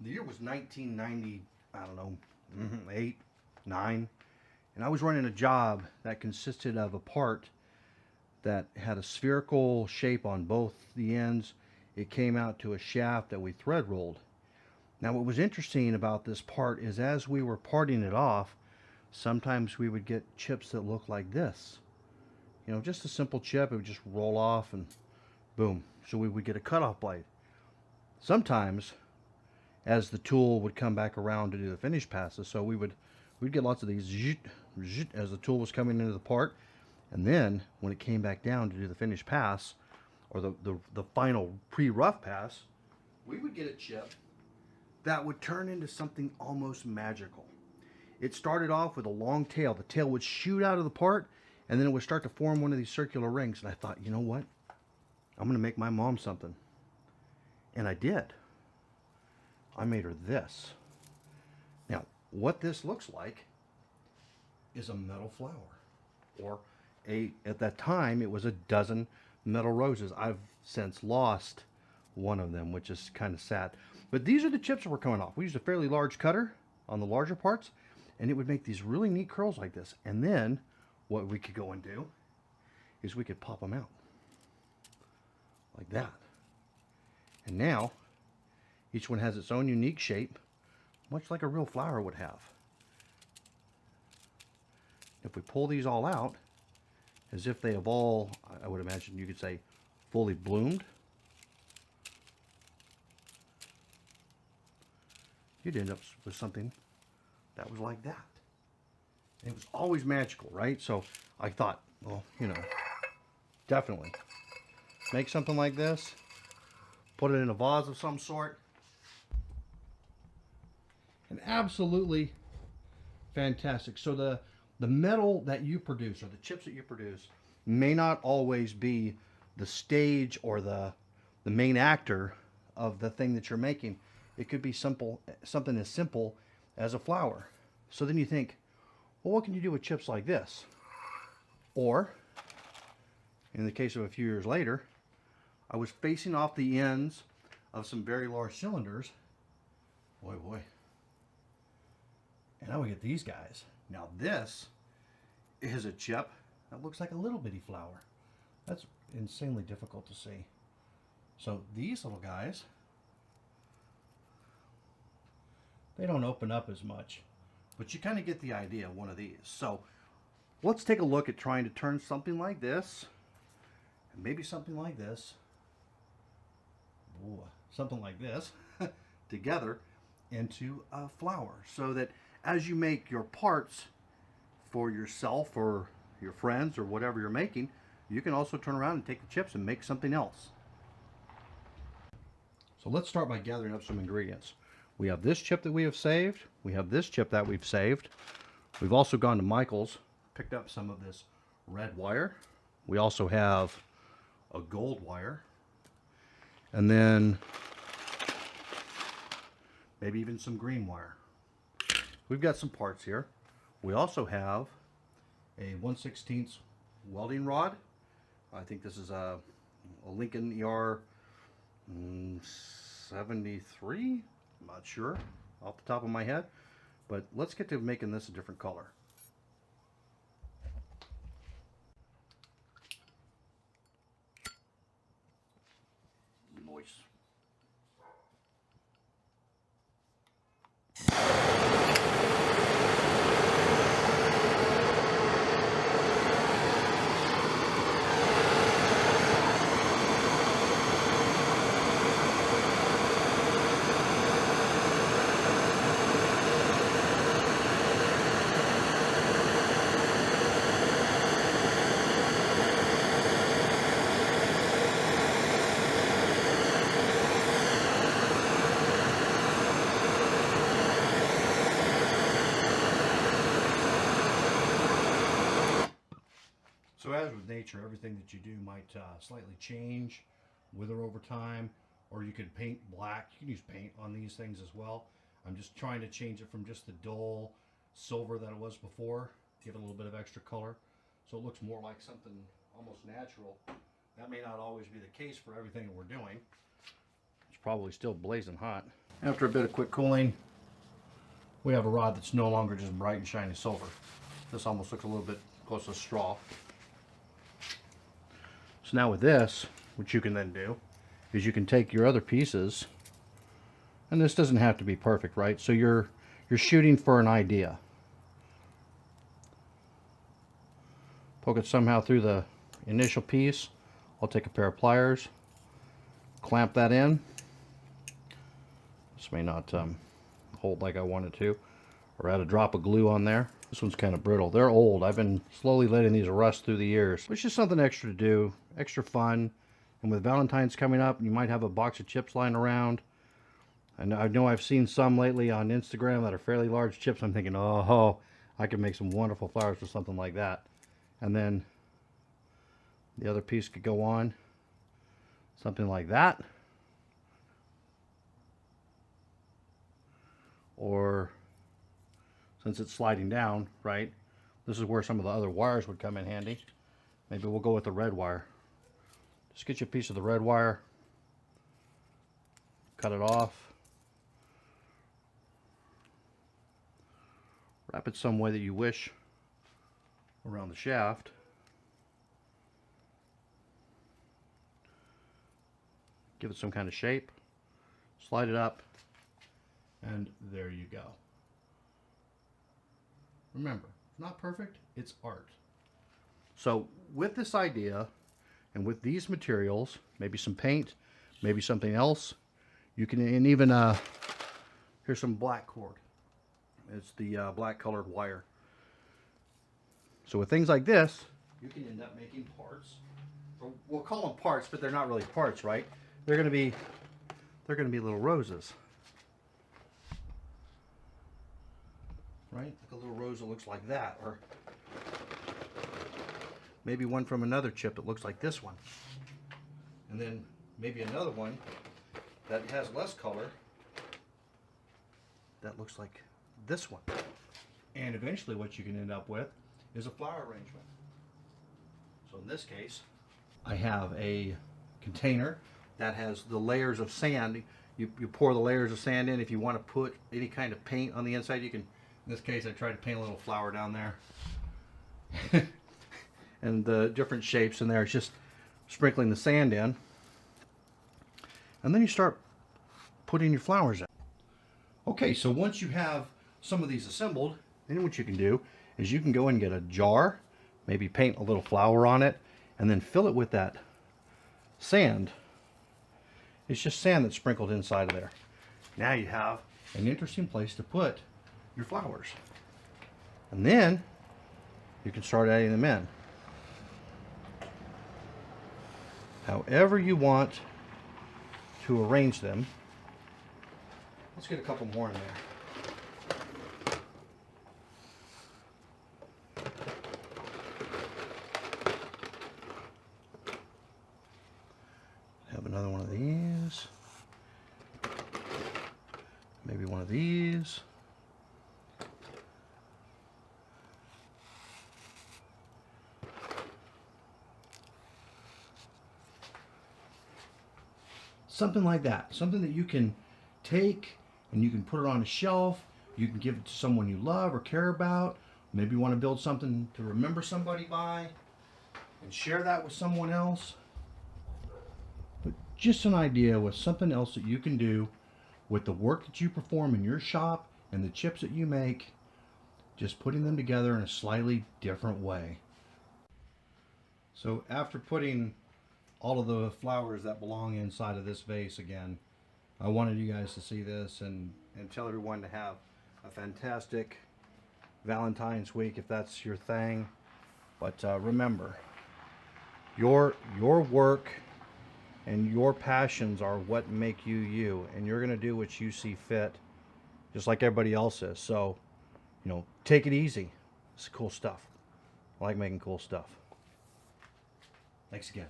The year was 1990, I don't know, 8, 9. And I was running a job that consisted of a part that had a spherical shape on both the ends. It came out to a shaft that we thread rolled. Now, what was interesting about this part is as we were parting it off, sometimes we would get chips that looked like this. You know, just a simple chip, it would just roll off and boom. So we would get a cutoff blade. Sometimes, as the tool would come back around to do the finish passes, so we'd get lots of these as the tool was coming into the part, and then when it came back down to do the finish pass, or the final pre-rough pass, we would get a chip that would turn into something almost magical. It started off with a long tail. The tail would shoot out of the part, and then it would start to form one of these circular rings. And I thought, you know what? I'm going to make my mom something. And I did. I made her this. Now, what this looks like is a metal flower. Or at that time, it was a dozen metal roses. I've since lost one of them, which is kind of sad. But these are the chips that were coming off. We used a fairly large cutter on the larger parts, and it would make these really neat curls like this. And then what we could go and do is we could pop them out like that. And now each one has its own unique shape, much like a real flower would have. If we pull these all out, as if they have all, I would imagine you could say, fully bloomed, you'd end up with something that was like that. And it was always magical, right? So I thought, well, you know, definitely make something like this, put it in a vase of some sort, and absolutely fantastic. So the metal that you produce, or the chips that you produce, may not always be the stage or the main actor of the thing that you're making. It could be something as simple as a flower. So then you think, well, what can you do with chips like this? Or, in the case of a few years later, I was facing off the ends of some very large cylinders. Boy, boy. And I would get these guys. Now this is a chip that looks like a little bitty flower. That's insanely difficult to see. So these little guys, they don't open up as much, but you kind of get the idea of one of these. So let's take a look at trying to turn something like this, and maybe something like this, something like this, together into a flower, so that as you make your parts for yourself or your friends or whatever you're making, you can also turn around and take the chips and make something else. So let's start by gathering up some ingredients. We have this chip that we have saved. We have this chip that we've saved. We've also gone to Michael's, picked up some of this red wire. We also have a gold wire. And then maybe even some green wire. We've got some parts here. We also have a 1/16 welding rod. I think this is a Lincoln ER 73. I'm not sure off the top of my head, but let's get to making this a different color. Moist. So as with nature, everything that you do might slightly change, wither over time, or you could paint black. You can use paint on these things as well. I'm just trying to change it from just the dull silver that it was before, give it a little bit of extra color, so it looks more like something almost natural. That may not always be the case for everything that we're doing. There's probably still blazing hot. After a bit of quick cooling, we have a rod that's no longer just bright and shiny silver. This almost looks a little bit close to straw. So now with this, what you can then do is you can take your other pieces, and this doesn't have to be perfect, right? So you're shooting for an idea. Poke it somehow through the initial piece. I'll take a pair of pliers, clamp that in. This may not hold like I want it to, or add a drop of glue on there. This one's kind of brittle. They're old. I've been slowly letting these rust through the years. It's just something extra to do, extra fun. And with Valentine's coming up, you might have a box of chips lying around. And I know I've seen some lately on Instagram that are fairly large chips. I'm thinking, oh, I could make some wonderful flowers with something like that. And then the other piece could go on, something like that. Or, since it's sliding down, right, this is where some of the other wires would come in handy. Maybe we'll go with the red wire. Just get you a piece of the red wire, cut it off, wrap it some way that you wish around the shaft. Give it some kind of shape, slide it up, and there you go. Remember, it's not perfect, it's art. So with this idea and with these materials, maybe some paint, maybe something else, you can, and even here's some black cord. It's the black colored wire. So with things like this, you can end up making parts. Or we'll call them parts, but they're not really parts, right? They're going to be little roses. Right? Like a little rose that looks like that, or maybe one from another chip that looks like this one. And then maybe another one that has less color that looks like this one. And eventually what you can end up with is a flower arrangement. So in this case, I have a container that has the layers of sand. You pour the layers of sand in. If you want to put any kind of paint on the inside, you can. In this case, I tried to paint a little flower down there. And the different shapes in there, it's just sprinkling the sand in. And then you start putting your flowers in. Okay, so once you have some of these assembled, then what you can do is you can go and get a jar, maybe paint a little flower on it, and then fill it with that sand. It's just sand that's sprinkled inside of there. Now you have an interesting place to put your flowers. And then you can start adding them in. However you want to arrange them. Let's get a couple more in there. Have another one of these. Maybe one of these. Something like that. Something that you can take and you can put it on a shelf. You can give it to someone you love or care about. Maybe you want to build something to remember somebody by and share that with someone else. But just an idea with something else that you can do with the work that you perform in your shop and the chips that you make, just putting them together in a slightly different way. So after putting all of the flowers that belong inside of this vase again, I wanted you guys to see this and tell everyone to have a fantastic Valentine's week if that's your thing. But remember, your work and your passions are what make you you, and you're going to do what you see fit, just like everybody else is. So, you know, take it easy. It's cool stuff. I like making cool stuff. Thanks again.